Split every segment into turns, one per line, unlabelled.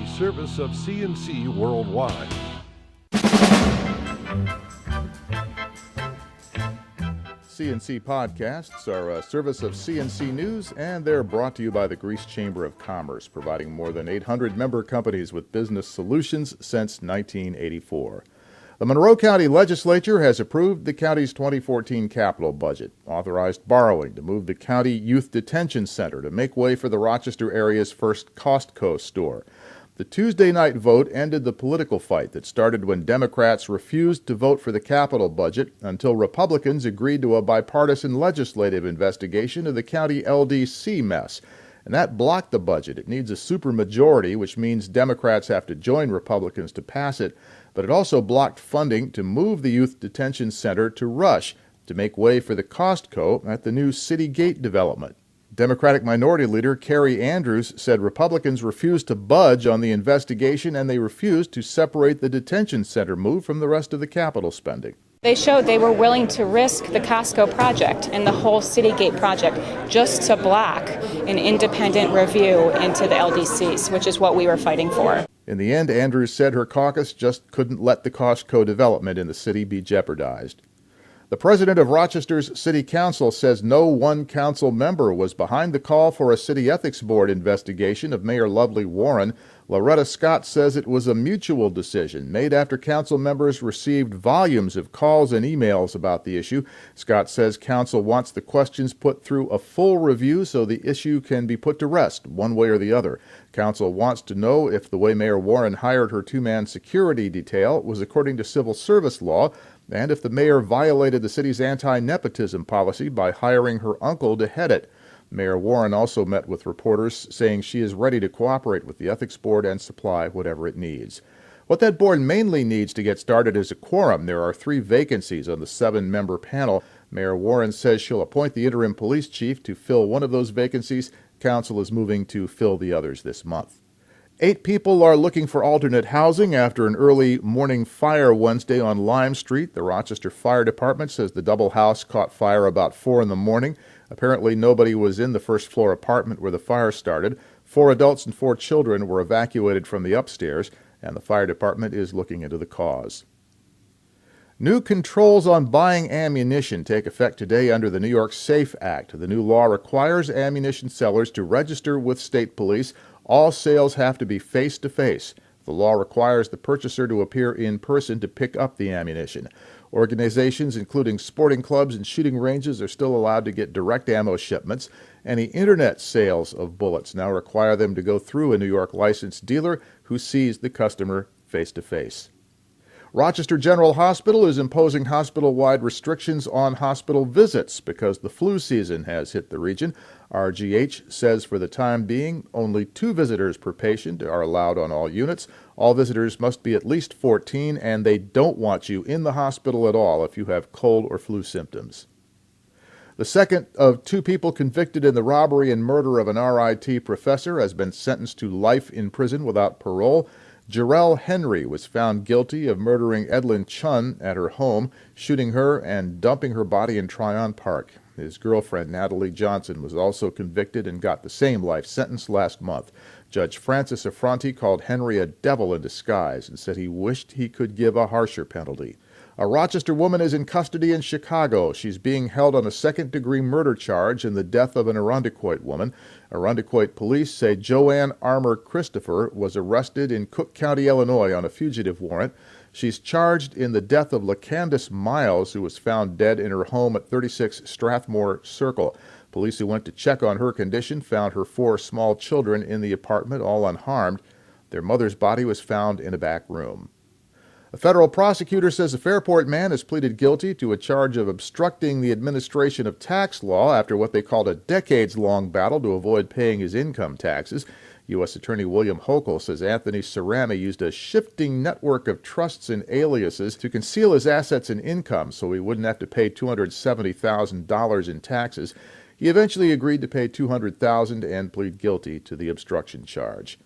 a service of CNC Worldwide.
CNC podcasts are a service of CNC News, and they're brought to you by the Greece Chamber of Commerce, providing more than 800 member companies with business solutions since 1984. The Monroe County Legislature has approved the county's 2014 capital budget, authorized borrowing to move the county youth detention center to make way for the Rochester area's first Costco store. The Tuesday night vote ended the political fight that started when Democrats refused to vote for the capital budget until Republicans agreed to a bipartisan legislative investigation of the county LDC mess. And that blocked the budget. It needs a supermajority, which means Democrats have to join Republicans to pass it. But it also blocked funding to move the youth detention center to Rush to make way for the Costco at the new City Gate development. Democratic Minority Leader Kerry Andrews said Republicans refused to budge on the investigation and they refused to separate the detention center move from the rest of the capital spending.
They showed they were willing to risk the Costco project and the whole City Gate project just to block an independent review into the LDCs, which is what we were fighting for.
In the end, Andrews said her caucus just couldn't let the Costco development in the city be jeopardized. The president of Rochester's City Council says no one council member was behind the call for a City Ethics Board investigation of Mayor Lovely Warren. Loretta Scott says it was a mutual decision made after council members received volumes of calls and emails about the issue. Scott says council wants the questions put through a full review so the issue can be put to rest one way or the other. Council wants to know if the way Mayor Warren hired her two-man security detail was according to civil service law, and if the mayor violated the city's anti-nepotism policy by hiring her uncle to head it. Mayor Warren also met with reporters, saying she is ready to cooperate with the Ethics Board and supply whatever it needs. What that board mainly needs to get started is a quorum. There are 3 vacancies on the 7-member panel. Mayor Warren says she'll appoint the interim police chief to fill one of those vacancies. Council is moving to fill the others this month. 8 people are looking for alternate housing after an early morning fire Wednesday on Lime Street. The Rochester Fire Department says the double house caught fire about 4 in the morning. Apparently nobody was in the first-floor apartment where the fire started. 4 adults and 4 children were evacuated from the upstairs, and the fire department is looking into the cause. New controls on buying ammunition take effect today under the New York SAFE Act. The new law requires ammunition sellers to register with state police. All sales have to be face-to-face. The law requires the purchaser to appear in person to pick up the ammunition. Organizations, including sporting clubs and shooting ranges, are still allowed to get direct ammo shipments. Any internet sales of bullets now require them to go through a New York licensed dealer who sees the customer face-to-face. Rochester General Hospital is imposing hospital-wide restrictions on hospital visits because the flu season has hit the region. RGH says for the time being, only 2 visitors per patient are allowed on all units. All visitors must be at least 14, and they don't want you in the hospital at all if you have cold or flu symptoms. The second of 2 people convicted in the robbery and murder of an RIT professor has been sentenced to life in prison without parole. Jarrell Henry was found guilty of murdering Edlyn Chun at her home, shooting her and dumping her body in Tryon Park. His girlfriend, Natalie Johnson, was also convicted and got the same life sentence last month. Judge Francis Affronti called Henry a devil in disguise and said he wished he could give a harsher penalty. A Rochester woman is in custody in Chicago. She's being held on a second-degree murder charge in the death of an Irondequoit woman. Irondequoit police say Joanne Armour Christopher was arrested in Cook County, Illinois on a fugitive warrant. She's charged in the death of LaCandace Miles, who was found dead in her home at 36 Strathmore Circle. Police who went to check on her condition found her 4 small children in the apartment, all unharmed. Their mother's body was found in a back room. A federal prosecutor says a Fairport man has pleaded guilty to a charge of obstructing the administration of tax law after what they called a decades-long battle to avoid paying his income taxes. U.S. Attorney William Hochul says Anthony Cerami used a shifting network of trusts and aliases to conceal his assets and income so he wouldn't have to pay $270,000 in taxes. He eventually agreed to pay $200,000 and plead guilty to the obstruction charge.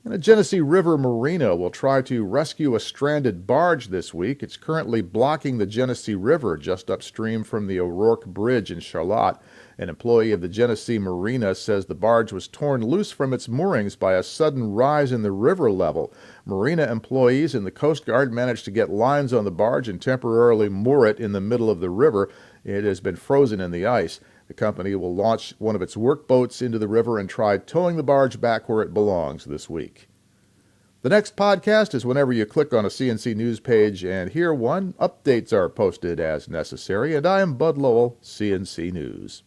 And the Genesee River Marina will try to rescue a stranded barge this week. It's currently blocking the Genesee River just upstream from the O'Rourke Bridge in Charlotte. An employee of the Genesee Marina says the barge was torn loose from its moorings by a sudden rise in the river level. Marina employees and the Coast Guard managed to get lines on the barge and temporarily moor it in the middle of the river. It has been frozen in the ice. The company will launch one of its workboats into the river and try towing the barge back where it belongs this week. The next podcast is whenever you click on a CNC News page and hear one. Updates are posted as necessary, and I am Bud Lowell, CNC News.